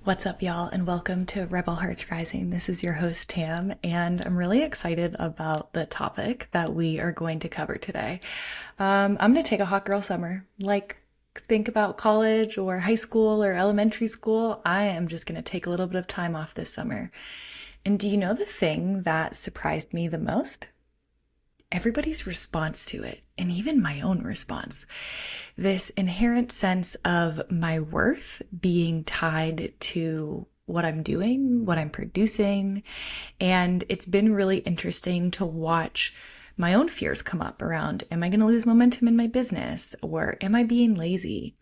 What's up, y'all, and welcome to Rebel Hearts Rising. This is your host, Tam, and I'm really excited about the topic that we are going to cover today. I'm going to take a hot girl summer. Think about college or high school or elementary school. I am just going to take a little bit of time off this summer. And do you know the thing that surprised me the most? Everybody's response to it, and even my own response. This inherent sense of my worth being tied to what I'm doing, what I'm producing. And it's been really interesting to watch my own fears come up around, am I going to lose momentum in my business? Or am I being lazy?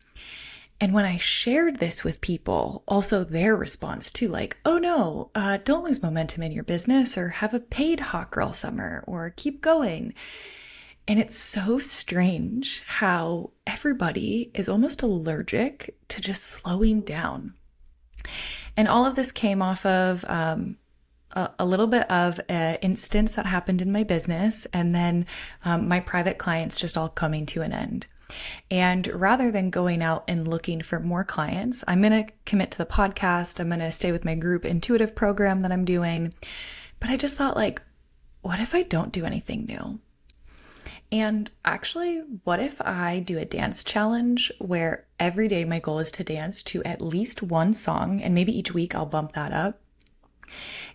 And when I shared this with people, also their response too, like, oh no, don't lose momentum in your business, or have a paid hot girl summer, or keep going. And it's so strange how everybody is almost allergic to just slowing down. And all of this came off of a little bit of an instance that happened in my business, and then my private clients just all coming to an end. And rather than going out and looking for more clients, I'm going to commit to the podcast. I'm going to stay with my group intuitive program that I'm doing. But I just thought, what if I don't do anything new? And actually, what if I do a dance challenge where every day my goal is to dance to at least one song, and maybe each week I'll bump that up.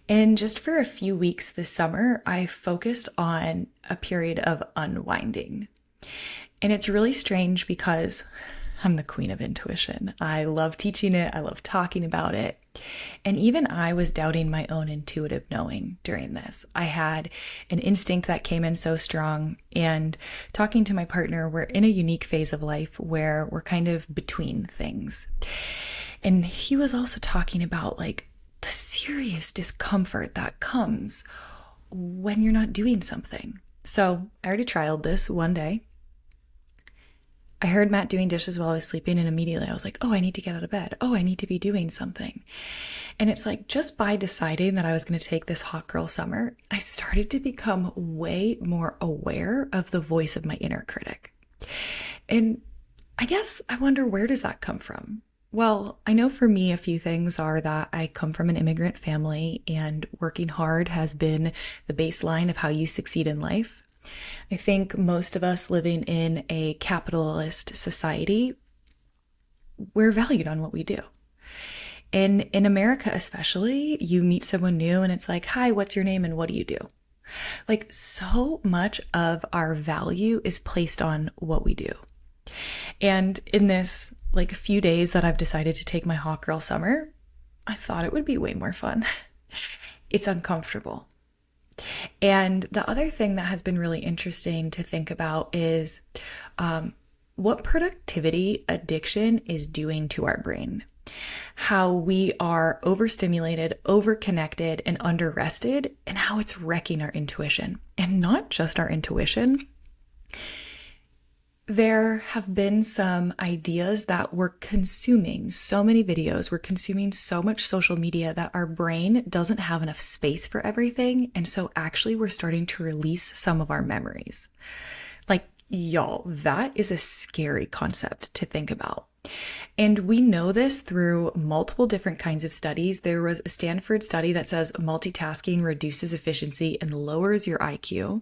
And just for a few weeks this summer, I focused on a period of unwinding. And it's really strange because I'm the queen of intuition. I love teaching it. I love talking about it. And even I was doubting my own intuitive knowing during this. I had an instinct that came in so strong, and talking to my partner, we're in a unique phase of life where we're kind of between things. And he was also talking about the serious discomfort that comes when you're not doing something. So I already trialed this one day. I heard Matt doing dishes while I was sleeping, and immediately I was like, oh, I need to get out of bed. Oh, I need to be doing something. And it's just by deciding that I was going to take this hot girl summer, I started to become way more aware of the voice of my inner critic. And I guess I wonder, where does that come from? Well, I know for me, a few things are that I come from an immigrant family, and working hard has been the baseline of how you succeed in life. I think most of us living in a capitalist society, we're valued on what we do. In America especially, you meet someone new and it's like, hi, what's your name and what do you do? So much of our value is placed on what we do. And in this few days that I've decided to take my hot girl summer, I thought it would be way more fun. It's uncomfortable. And the other thing that has been really interesting to think about is what productivity addiction is doing to our brain. How we are overstimulated, overconnected, and under-rested, and how it's wrecking our intuition. And not just our intuition. There have been some ideas that we're consuming so many videos, we're consuming so much social media that our brain doesn't have enough space for everything. And so actually we're starting to release some of our memories. Y'all, that is a scary concept to think about. And we know this through multiple different kinds of studies. There was a Stanford study that says multitasking reduces efficiency and lowers your IQ.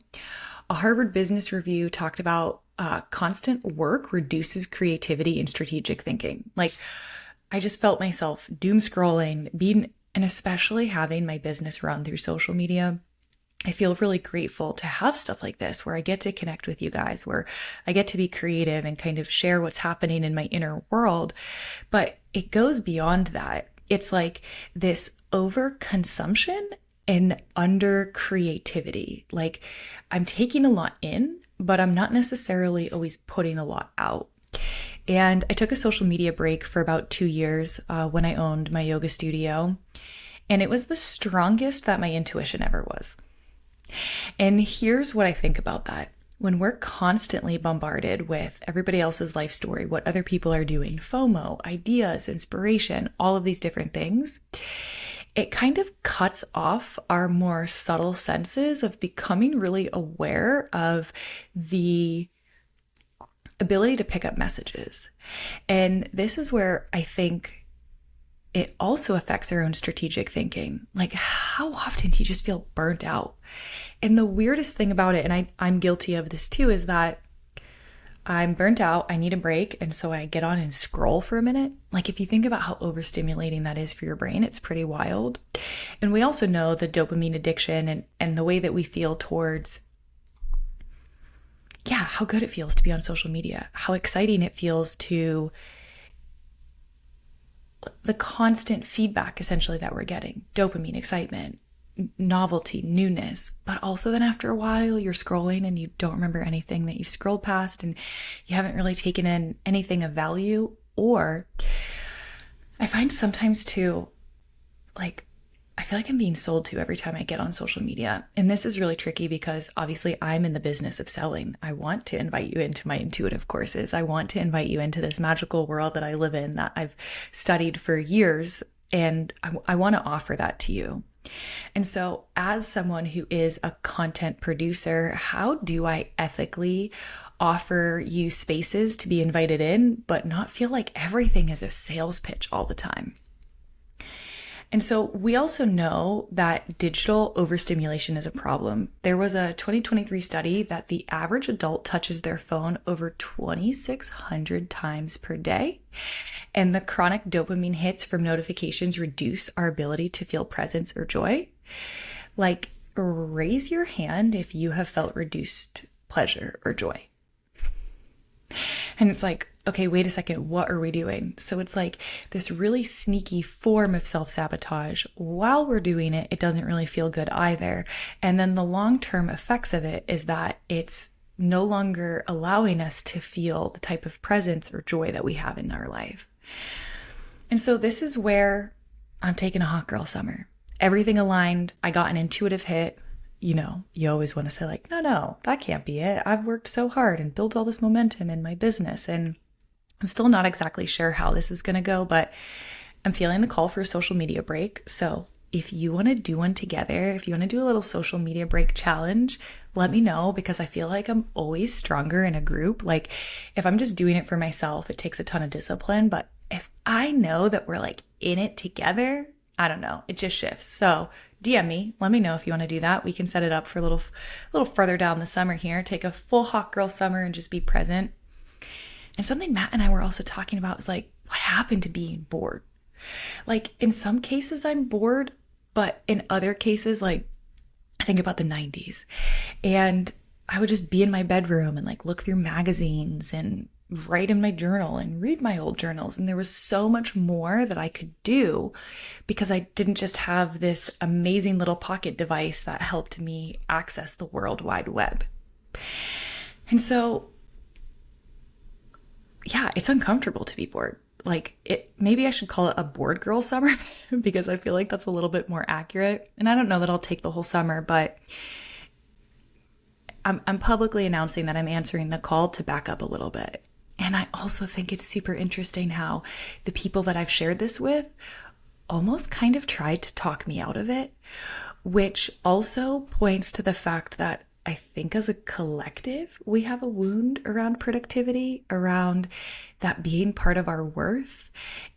A Harvard Business Review talked about constant work reduces creativity and strategic thinking. I just felt myself doom scrolling, and especially having my business run through social media. I feel really grateful to have stuff like this where I get to connect with you guys, where I get to be creative and kind of share what's happening in my inner world. But it goes beyond that. It's this overconsumption and under creativity. I'm taking a lot in, but I'm not necessarily always putting a lot out. And I took a social media break for about 2 years when I owned my yoga studio. And it was the strongest that my intuition ever was. And here's what I think about that. When we're constantly bombarded with everybody else's life story, what other people are doing, FOMO, ideas, inspiration, all of these different things, it kind of cuts off our more subtle senses of becoming really aware of the ability to pick up messages. And this is where I think it also affects our own strategic thinking. Like, how often do you just feel burnt out? And the weirdest thing about it, and I'm guilty of this too, is that I'm burnt out, I need a break, and so I get on and scroll for a minute. Like, if you think about how overstimulating that is for your brain, it's pretty wild. And we also know the dopamine addiction and the way that we feel towards, how good it feels to be on social media, how exciting it feels to the constant feedback essentially that we're getting, dopamine, excitement, novelty, newness. But also then after a while you're scrolling and you don't remember anything that you've scrolled past and you haven't really taken in anything of value. Or I find sometimes too, like, I feel like I'm being sold to every time I get on social media. And this is really tricky because obviously I'm in the business of selling. I want to invite you into my intuitive courses. I want to invite you into this magical world that I live in, that I've studied for years. And I want to offer that to you. And so as someone who is a content producer, how do I ethically offer you spaces to be invited in, but not feel like everything is a sales pitch all the time? And so we also know that digital overstimulation is a problem. There was a 2023 study that the average adult touches their phone over 2,600 times per day. And the chronic dopamine hits from notifications reduce our ability to feel presence or joy. Like, raise your hand if you have felt reduced pleasure or joy. And it's like, okay, wait a second, what are we doing? So it's like this really sneaky form of self-sabotage. While we're doing it, it doesn't really feel good either. And then the long-term effects of it is that it's no longer allowing us to feel the type of presence or joy that we have in our life. And so this is where I'm taking a hot girl summer. Everything aligned. I got an intuitive hit. You know, you always want to say like, no, that can't be it. I've worked so hard and built all this momentum in my business. And I'm still not exactly sure how this is going to go, but I'm feeling the call for a social media break. So if you want to do one together, if you want to do a little social media break challenge, let me know, because I feel like I'm always stronger in a group. Like, if I'm just doing it for myself, it takes a ton of discipline. But if I know that we're like in it together, I don't know, it just shifts. So DM me, let me know if you want to do that. We can set it up for a little further down the summer here. Take a full hot girl summer and just be present. And something Matt and I were also talking about is like, what happened to being bored? Like, in some cases I'm bored, but in other cases, like, I think about the 90s and I would just be in my bedroom and like look through magazines and write in my journal and read my old journals. And there was so much more that I could do because I didn't just have this amazing little pocket device that helped me access the World Wide Web. And so, it's uncomfortable to be bored. Like, maybe I should call it a bored girl summer because I feel like that's a little bit more accurate. And I don't know that I'll take the whole summer, but I'm publicly announcing that I'm answering the call to back up a little bit. And I also think it's super interesting how the people that I've shared this with almost kind of tried to talk me out of it, which also points to the fact that I think as a collective, we have a wound around productivity, around that being part of our worth.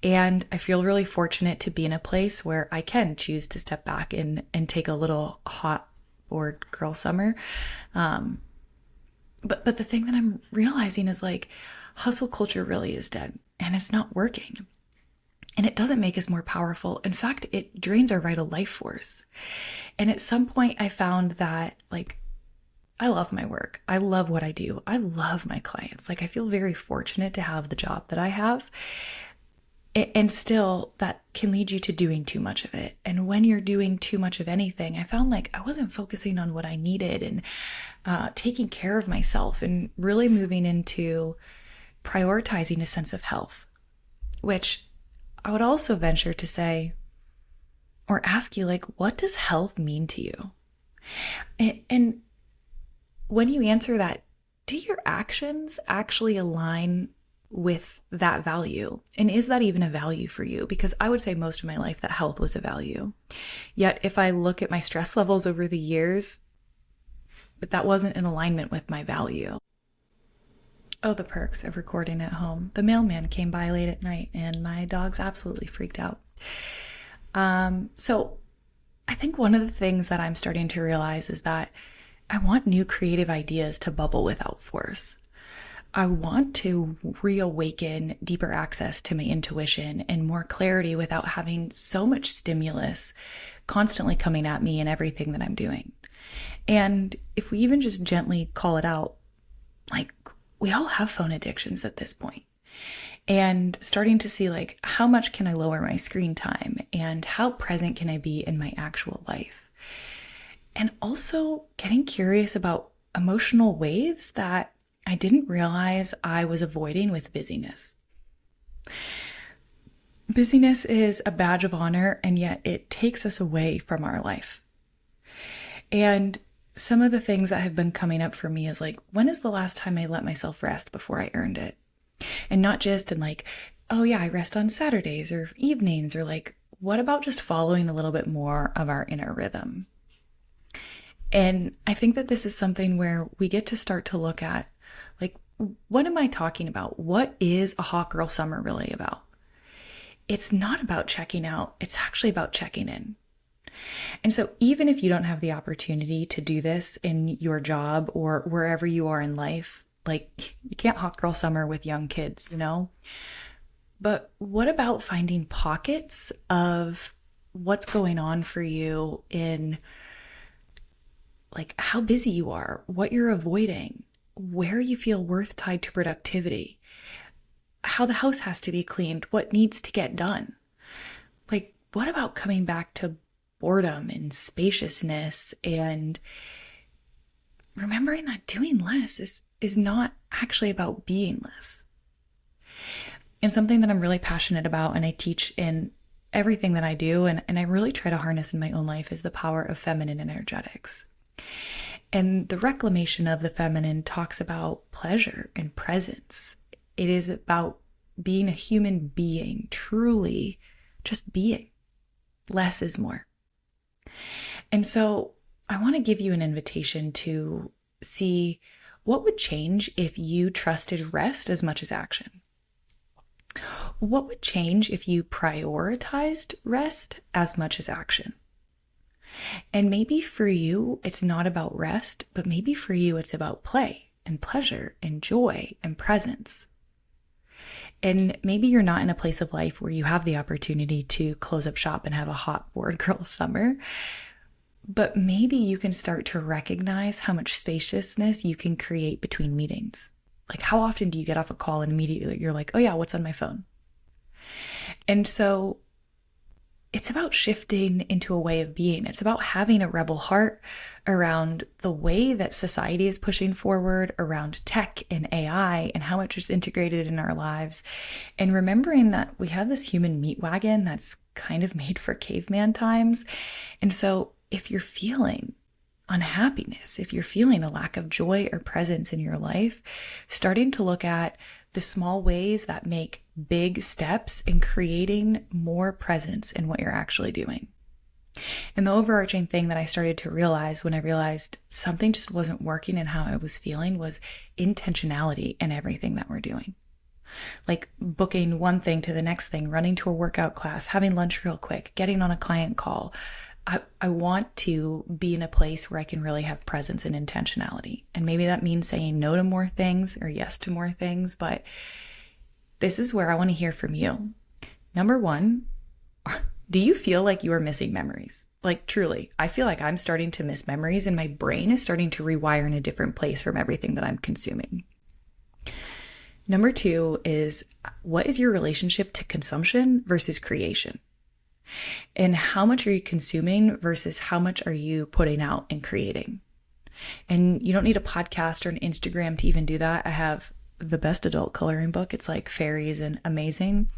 And I feel really fortunate to be in a place where I can choose to step back and take a little hot bored girl summer. But the thing that I'm realizing is like, hustle culture really is dead and it's not working. And it doesn't make us more powerful. In fact, it drains our vital life force. And at some point I found that, like, I love my work. I love what I do. I love my clients. Like, I feel very fortunate to have the job that I have. And still, that can lead you to doing too much of it. And when you're doing too much of anything, I found like I wasn't focusing on what I needed and taking care of myself and really moving into prioritizing a sense of health, which I would also venture to say or ask you, like, what does health mean to you? And when you answer that, do your actions actually align with that value? And is that even a value for you? Because I would say most of my life that health was a value. Yet if I look at my stress levels over the years, that wasn't in alignment with my value. Oh, the perks of recording at home. The mailman came by late at night and my dogs absolutely freaked out. So I think one of the things that I'm starting to realize is that I want new creative ideas to bubble without force. I want to reawaken deeper access to my intuition and more clarity without having so much stimulus constantly coming at me in everything that I'm doing. And if we even just gently call it out, like we all have phone addictions at this point. And starting to see like how much can I lower my screen time and how present can I be in my actual life? And also getting curious about emotional waves that I didn't realize I was avoiding with busyness. Busyness is a badge of honor, and yet it takes us away from our life. And some of the things that have been coming up for me is like, when is the last time I let myself rest before I earned it? And not just in like, oh yeah, I rest on Saturdays or evenings, or like, what about just following a little bit more of our inner rhythm? And I think that this is something where we get to start to look at, like, what am I talking about? What is a hot girl summer really about? It's not about checking out. It's actually about checking in. And so even if you don't have the opportunity to do this in your job or wherever you are in life, like you can't hot girl summer with young kids, you know? But what about finding pockets of what's going on for you in like how busy you are, what you're avoiding, where you feel worth tied to productivity, how the house has to be cleaned, what needs to get done? Like, what about coming back to boredom and spaciousness and remembering that doing less is not actually about being less? And something that I'm really passionate about and I teach in everything that I do and I really try to harness in my own life is the power of feminine energetics. And the reclamation of the feminine talks about pleasure and presence. It is about being a human being, truly just being. Less is more. And so I want to give you an invitation to see what would change if you trusted rest as much as action. What would change if you prioritized rest as much as action? And maybe for you, it's not about rest, but maybe for you, it's about play and pleasure and joy and presence. And maybe you're not in a place of life where you have the opportunity to close up shop and have a hot bored girl summer, but maybe you can start to recognize how much spaciousness you can create between meetings. Like how often do you get off a call and immediately you're like, oh yeah, what's on my phone? And so it's about shifting into a way of being. It's about having a rebel heart around the way that society is pushing forward around tech and AI and how much is integrated in our lives. And remembering that we have this human meat wagon that's kind of made for caveman times. And so if you're feeling unhappiness, if you're feeling a lack of joy or presence in your life, starting to look at the small ways that make big steps in creating more presence in what you're actually doing. And the overarching thing that I started to realize when I realized something just wasn't working in how I was feeling was intentionality in everything that we're doing. Like booking one thing to the next thing, running to a workout class, having lunch real quick, getting on a client call. I want to be in a place where I can really have presence and intentionality. And maybe that means saying no to more things or yes to more things, but this is where I want to hear from you. Number one, do you feel like you are missing memories? Like truly, I feel like I'm starting to miss memories and my brain is starting to rewire in a different place from everything that I'm consuming. Number two is, what is your relationship to consumption versus creation? And how much are you consuming versus how much are you putting out and creating? And you don't need a podcast or an Instagram to even do that. I have the best adult coloring book. It's like fairies and amazing.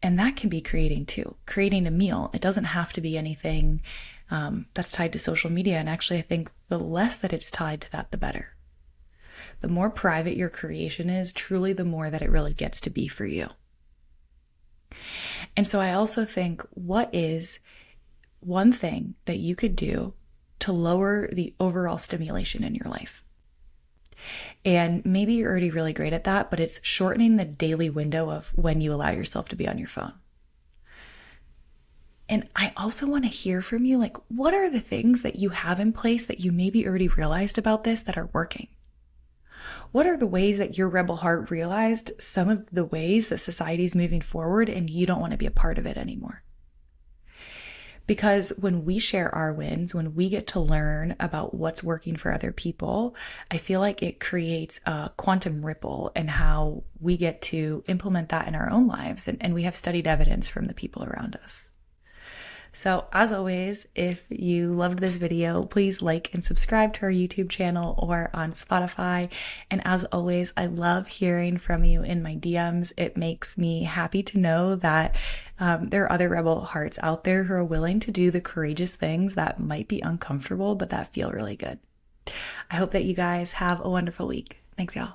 And that can be creating too. Creating a meal. It doesn't have to be anything that's tied to social media. And actually, I think the less that it's tied to that, the better. The more private your creation is, truly the more that it really gets to be for you. And so I also think, what is one thing that you could do to lower the overall stimulation in your life? And maybe you're already really great at that, but it's shortening the daily window of when you allow yourself to be on your phone. And I also want to hear from you, like, what are the things that you have in place that you maybe already realized about this that are working? What are the ways that your rebel heart realized some of the ways that society is moving forward and you don't want to be a part of it anymore? Because when we share our wins, when we get to learn about what's working for other people, I feel like it creates a quantum ripple in how we get to implement that in our own lives. And we have studied evidence from the people around us. So as always, if you loved this video, please like and subscribe to our YouTube channel or on Spotify. And as always, I love hearing from you in my DMs. It makes me happy to know that there are other rebel hearts out there who are willing to do the courageous things that might be uncomfortable, but that feel really good. I hope that you guys have a wonderful week. Thanks, y'all.